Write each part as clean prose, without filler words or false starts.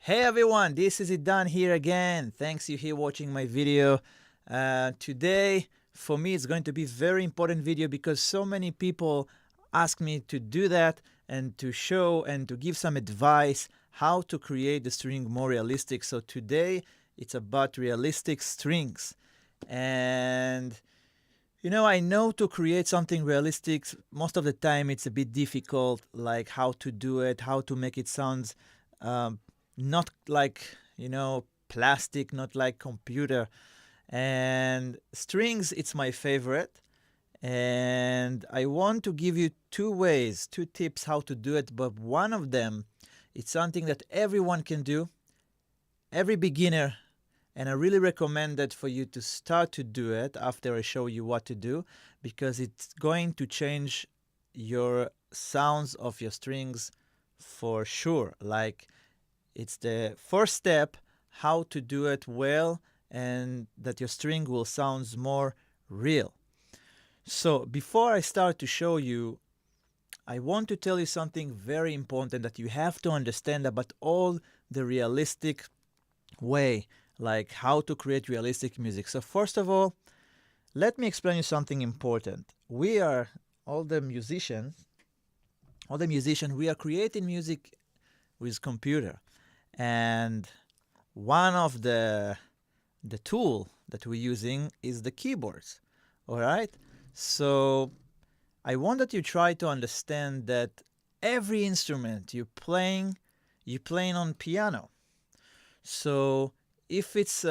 Hey everyone, this is Idan here again. Thanks you here watching my video. Today, for me, it's going to be very important video because so many people ask me to do that and to show and to give some advice how to create the string more realistic. So today, it's about realistic strings. And I know to create something realistic, most of the time it's a bit difficult, like how to do it, how to make it sound um, not like, plastic, not like computer. And strings, it's my favorite. And I want to give you two ways, two tips how to do it, but one of them, it's something that everyone can do, every beginner, and I really recommend that for you to start to do it after I show you what to do, because it's going to change your sounds of your strings for sure. Like, it's the first step how to do it well and that your string will sound more real. So before I start to show you, I want to tell you something very important that you have to understand about all the realistic way, like how to create realistic music. So first of all, let me explain you something important. We are all the musicians, we are creating music with computer. And one of the tool that we're using is the keyboards. All right? So I want that you try to understand that every instrument you're playing on piano. So if it's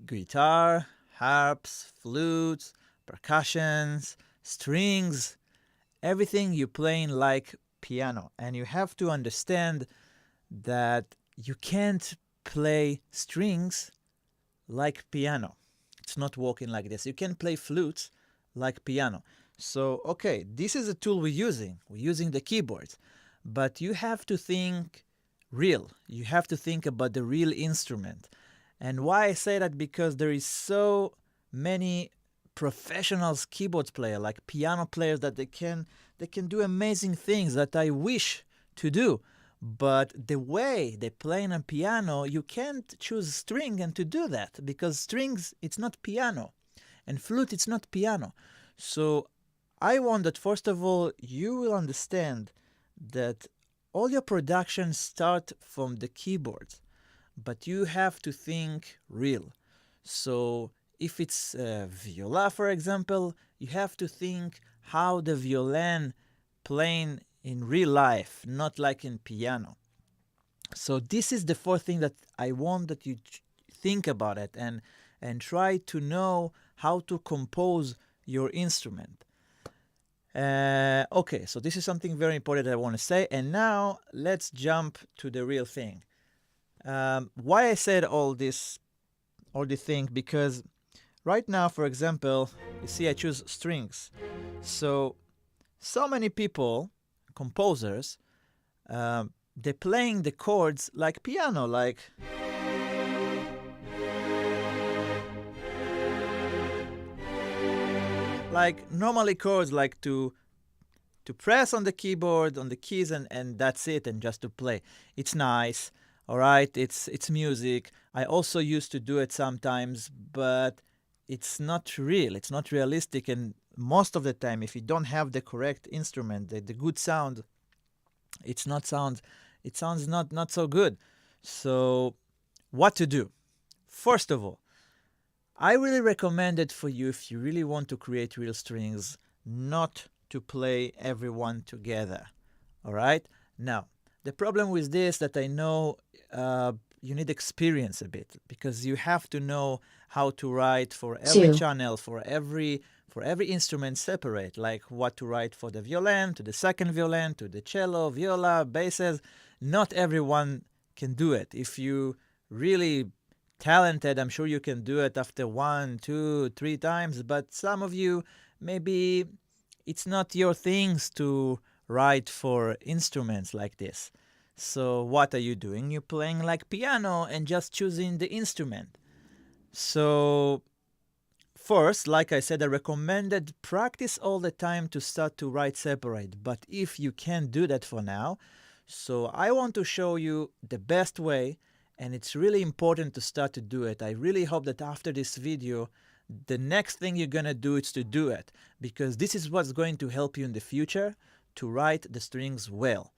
guitar, harps, flutes, percussions, strings, everything you're playing like piano. And you have to understand that you can't play strings like piano. It's not working like this. You can play flutes like piano. So, okay, this is a tool we're using. We're using the keyboards. But you have to think real. You have to think about the real instrument. And why I say that? Because there is so many professionals keyboard players, like piano players, that they can do amazing things that I wish to do. But the way they play on a piano, you can't choose string and to do that, because strings, it's not piano, and flute, it's not piano. So I want that first of all, you will understand that all your productions start from the keyboards, but you have to think real. So if it's viola, for example, you have to think how the violin playing in real life, not like in piano. So this is the fourth thing that I want that you think about it and try to know how to compose your instrument. Okay, so this is something very important that I want to say. And now let's jump to the real thing. Why I said all the thing, because right now, for example, you see I choose strings. So many people, composers, they're playing the chords like piano, like normally chords, like to press on the keyboard, on the keys, and that's it, and just to play. It's nice, all right? It's music. I also used to do it sometimes, but it's not real. It's not realistic, and most of the time, if you don't have the correct instrument, the good sound, it sounds not so good. So what to do? First of all, I really recommend it for you if you really want to create real strings, not to play everyone together. All right? Now, the problem with this that I know you need experience a bit, because you have to know how to write for every channel, for every instrument separate, like what to write for the violin, to the second violin, to the cello, viola, basses. Not everyone can do it. If you really talented, I'm sure you can do it after 1, 2, 3 times, but some of you, maybe it's not your things to write for instruments like this. So what are you doing? You're playing like piano and just choosing the instrument. So first, like I said, I recommended practice all the time to start to write separate. But if you can't do that for now, so I want to show you the best way and it's really important to start to do it. I really hope that after this video, the next thing you're going to do is to do it, because this is what's going to help you in the future to write the strings well.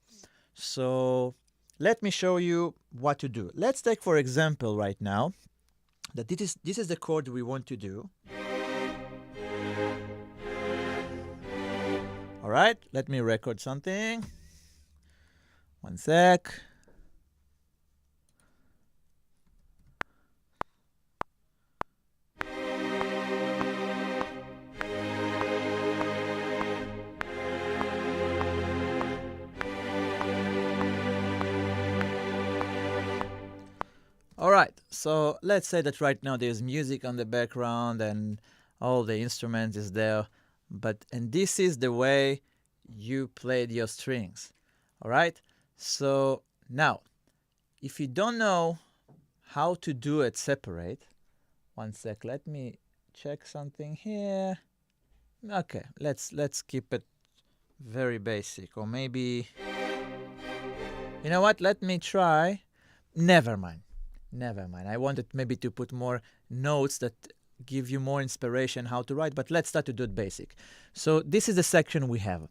So let me show you what to do. Let's take, for example, right now, that this is the chord we want to do. All right, let me record something. One sec. All right, so let's say that right now there's music on the background and all the instruments is there, and this is the way you played your strings. All right, so now if you don't know how to do it separate, one sec, let me check something here. Okay, let's keep it very basic, or maybe, you know what, let me try. Never mind. I wanted maybe to put more notes that give you more inspiration how to write, but let's start to do it basic. So this is the section we have.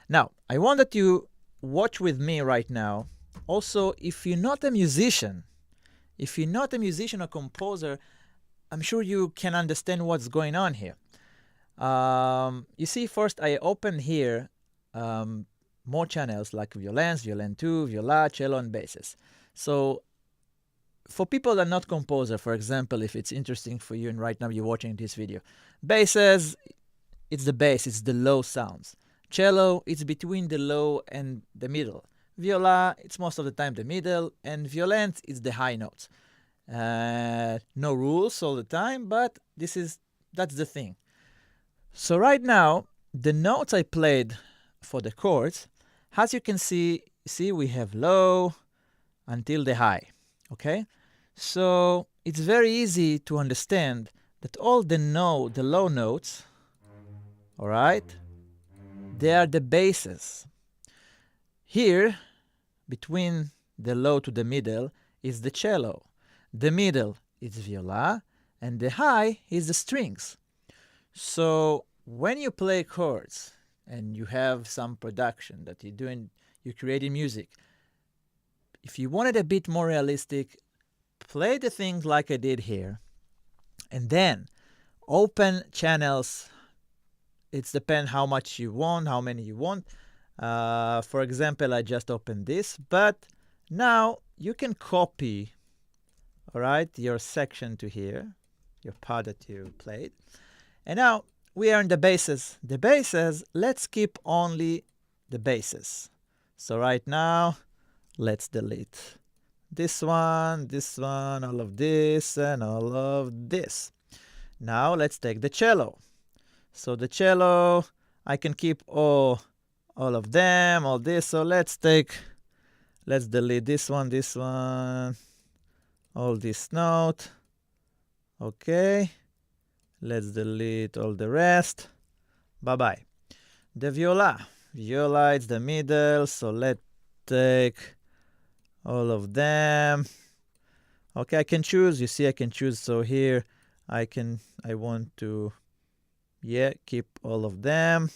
Now, I want that you watch with me right now. Also, if you're not a musician or composer, I'm sure you can understand what's going on here. You see, first I opened here more channels like violins, violin 2, viola, cello, and basses. So for people that are not composer, for example, if it's interesting for you and right now you're watching this video, basses, it's the bass, it's the low sounds. Cello, it's between the low and the middle. Viola, it's most of the time the middle, and violin, it's the high notes. No rules all the time, but that's the thing. So right now, the notes I played for the chords, as you can see we have low until the high. Okay, so it's very easy to understand that all the low notes, all right, they are the basses. Here, between the low to the middle, is the cello. The middle is viola, and the high is the strings. So when you play chords and you have some production that you're creating music, if you want it a bit more realistic, play the things like I did here, and then open channels. It depends how much you want, how many you want. For example, I just opened this, but now you can copy, all right, your section to here, your part that you played. And now we are in the basses. The basses, let's keep only the basses. So right now, let's delete this one, all of this, and all of this. Now let's take the cello. So the cello, I can keep all of them, all this. So let's delete this one, all this note. Okay. Let's delete all the rest. Bye-bye. The viola. Viola is the middle, so let's take all of them. Okay, I can choose. You see, I can choose. So here, I want to, keep all of them.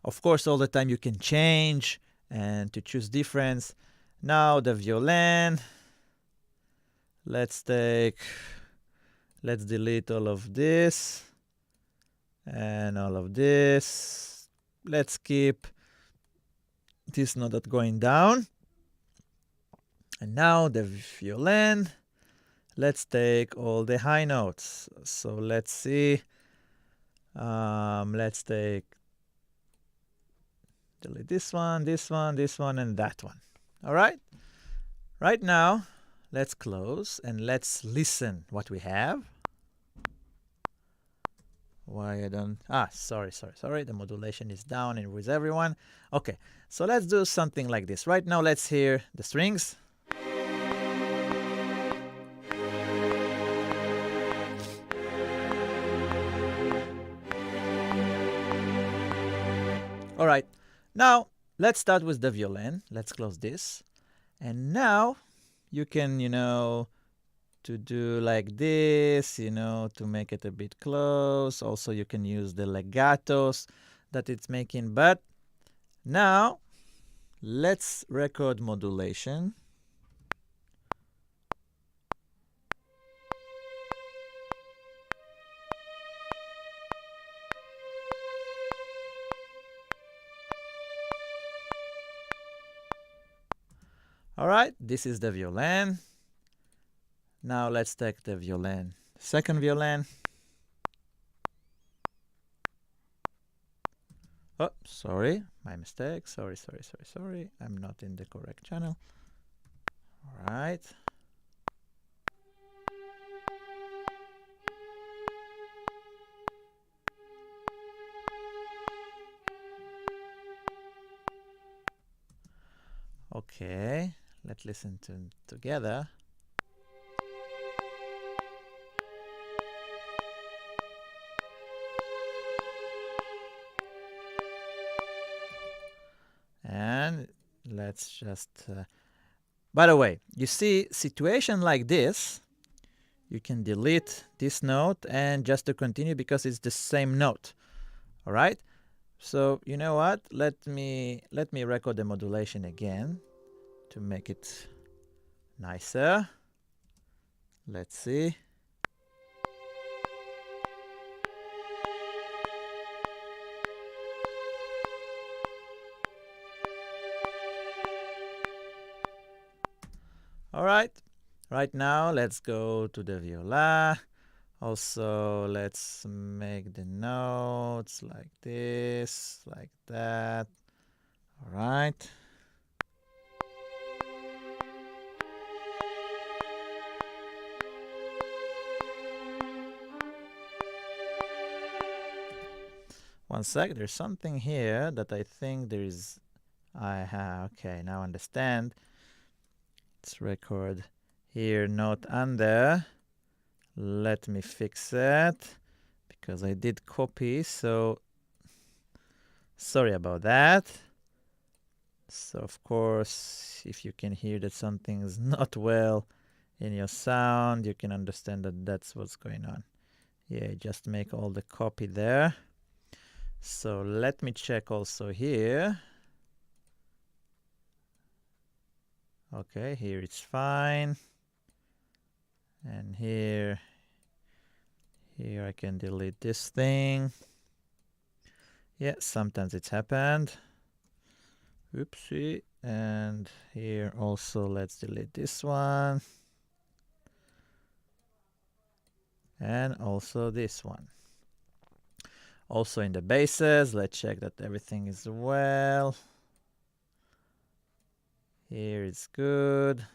Of course, all the time you can change and to choose difference. Now the violin. Let's delete all of this and all of this. Let's keep this note that's going down. And now the violin. Let's take all the high notes. So let's see. Let's delete this one, and that one. All right? Right now, let's close and let's listen what we have. Why I don't... sorry. The modulation is down and with everyone. Okay, so let's do something like this. Right now, let's hear the strings. All right, now let's start with the violin. Let's close this. And now You can, to do like this, to make it a bit close. Also, you can use the legatos that it's making. But now, let's record modulation. All right, this is the violin. Now let's take the violin. Second violin. Oh, sorry, my mistake. Sorry. I'm not in the correct channel. All right. Okay, let's listen to together. And let's just by the way, you see, situation like this, you can delete this note and just to continue because it's the same note. All right, so you know what, let me record the modulation again to make it nicer. Let's see. All right, right now let's go to the viola. Also, let's make the notes like this, like that. All right. One sec, there's something here that I think there is. Okay, now understand. Let's record here, note under. Let me fix it because I did copy, so sorry about that. So of course, if you can hear that something is not well in your sound, you can understand that that's what's going on. Yeah, just make all the copy there. So let me check also here. Okay, here it's fine. And here I can delete this thing. Yeah, sometimes it's happened. Oopsie. And here also let's delete this one. And also this one. Also in the basses, let's check that everything is well. Here is good.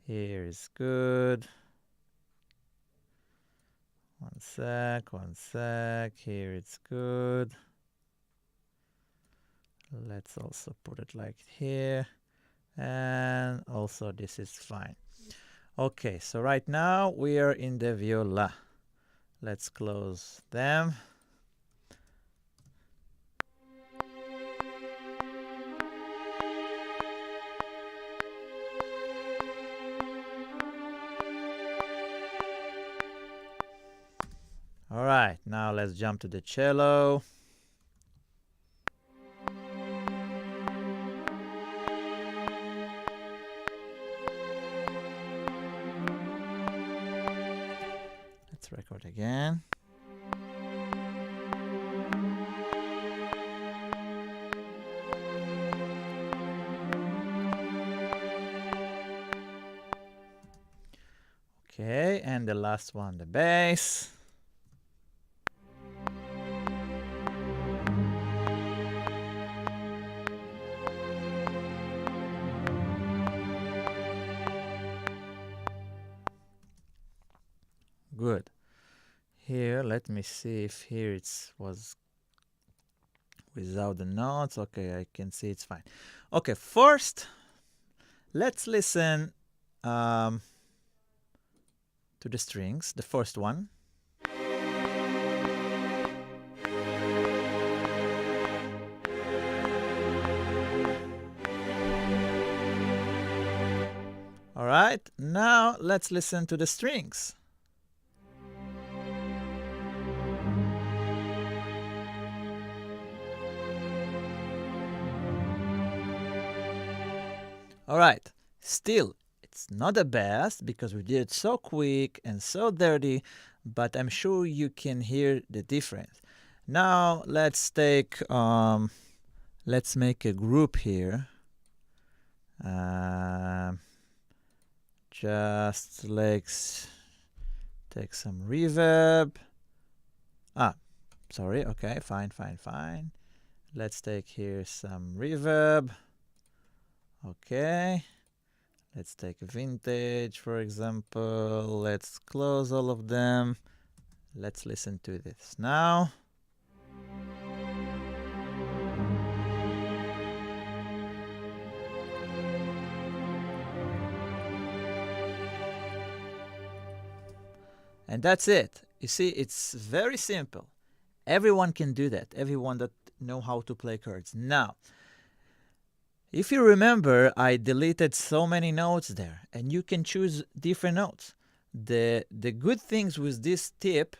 Here is good. One sec. Here it's good. Let's also put it like here. And also this is fine. Okay, so right now we are in the viola. Let's close them. All right, now let's jump to the cello. Let's record again. Okay, and the last one, the bass. Good. Here, let me see if here it was without the notes. Okay, I can see it's fine. Okay, first, let's listen to the strings, the first one. All right, now let's listen to the strings. All right, still, it's not the best because we did it so quick and so dirty, but I'm sure you can hear the difference. Now let's make a group here. Just take some reverb. Sorry, okay, fine. Let's take here some reverb. Okay, let's take vintage, for example. Let's close all of them. Let's listen to this now. And that's it. You see, it's very simple. Everyone can do that. Everyone that know how to play chords. Now, if you remember, I deleted so many notes there, and you can choose different notes. The good things with this tip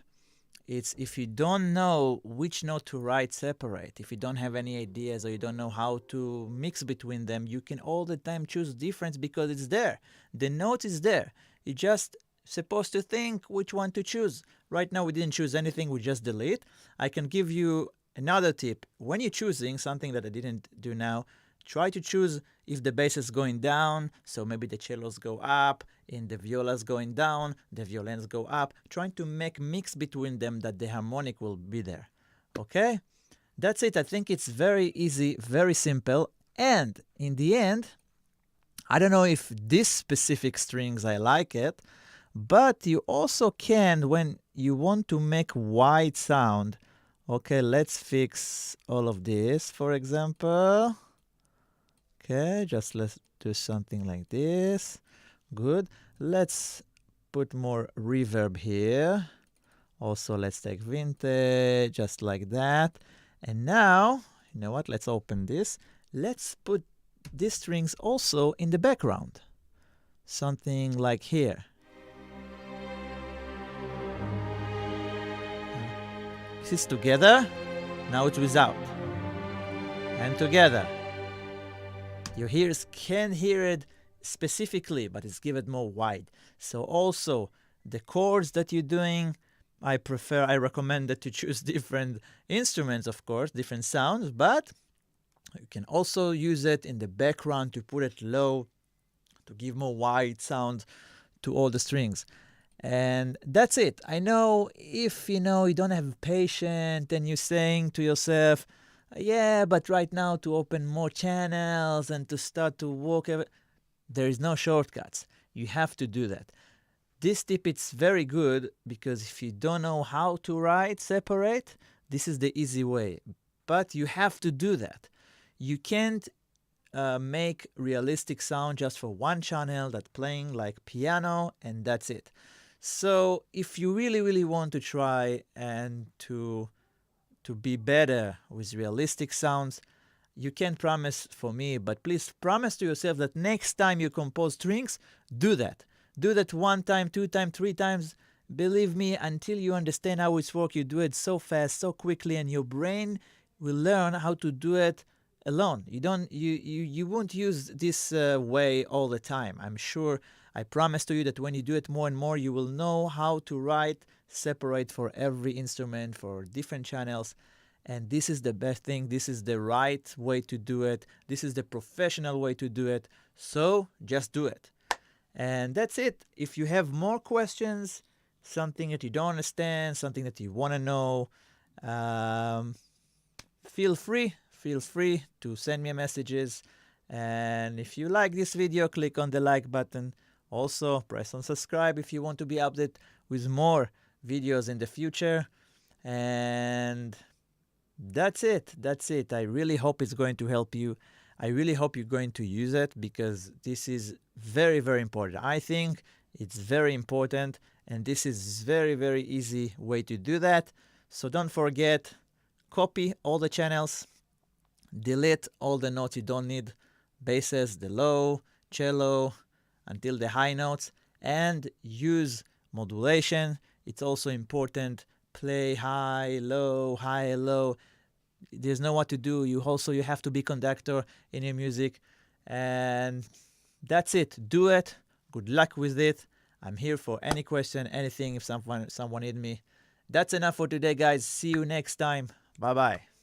is if you don't know which note to write separate, if you don't have any ideas or you don't know how to mix between them, you can all the time choose difference because it's there. The note is there. You just supposed to think which one to choose. Right now we didn't choose anything, we just delete. I can give you another tip. When you're choosing something that I didn't do now, try to choose if the bass is going down, so maybe the cellos go up, and the violas going down, the violins go up, trying to make mix between them that the harmonic will be there. Okay? That's it. I think it's very easy, very simple, and in the end, I don't know if this specific strings I like it, but you also can, when you want to make wide sound, okay, let's fix all of this, for example. Okay, just let's do something like this. Good. Let's put more reverb here. Also, let's take vintage, just like that. And now, you know what? Let's open this. Let's put these strings also in the background. Something like here. This is together. Now it's without. And together. Your ears can hear it specifically, but it's given more wide. So also, the chords that you're doing, I recommend that you choose different instruments, of course, different sounds, but you can also use it in the background to put it low, to give more wide sound to all the strings. And that's it. I know if you don't have patience and you're saying to yourself, yeah, but right now to open more channels and to start to work, there is no shortcuts. You have to do that. This tip is very good because if you don't know how to write separate, this is the easy way. But you have to do that. You can't make realistic sound just for one channel that's playing like piano and that's it. So if you really want to try and to be better with realistic sounds, you can't promise for me, but please promise to yourself that next time you compose strings, do that. Do that 1 time, 2 times, 3 times. Believe me, until you understand how it's works, you do it so fast, so quickly, and your brain will learn how to do it alone. You won't use this way all the time. I'm sure. I promise to you that when you do it more and more, you will know how to write separate for every instrument, for different channels. And this is the best thing. This is the right way to do it. This is the professional way to do it. So just do it. And that's it. If you have more questions, something that you don't understand, something that you want to know, feel free to send me messages. And if you like this video, click on the like button. Also, press on subscribe if you want to be updated with more videos in the future. And that's it. I really hope it's going to help you. I really hope you're going to use it because this is very, very important. I think it's very important, and this is very, very easy way to do that. So don't forget, copy all the channels, delete all the notes you don't need, basses, the low, cello, until the high notes, and use modulation. It's also important. Play high, low. There's no what to do. You have to be conductor in your music, and that's it. Do it. Good luck with it. I'm here for any question, anything. If someone need me. That's enough for today, guys. See you next time. Bye bye.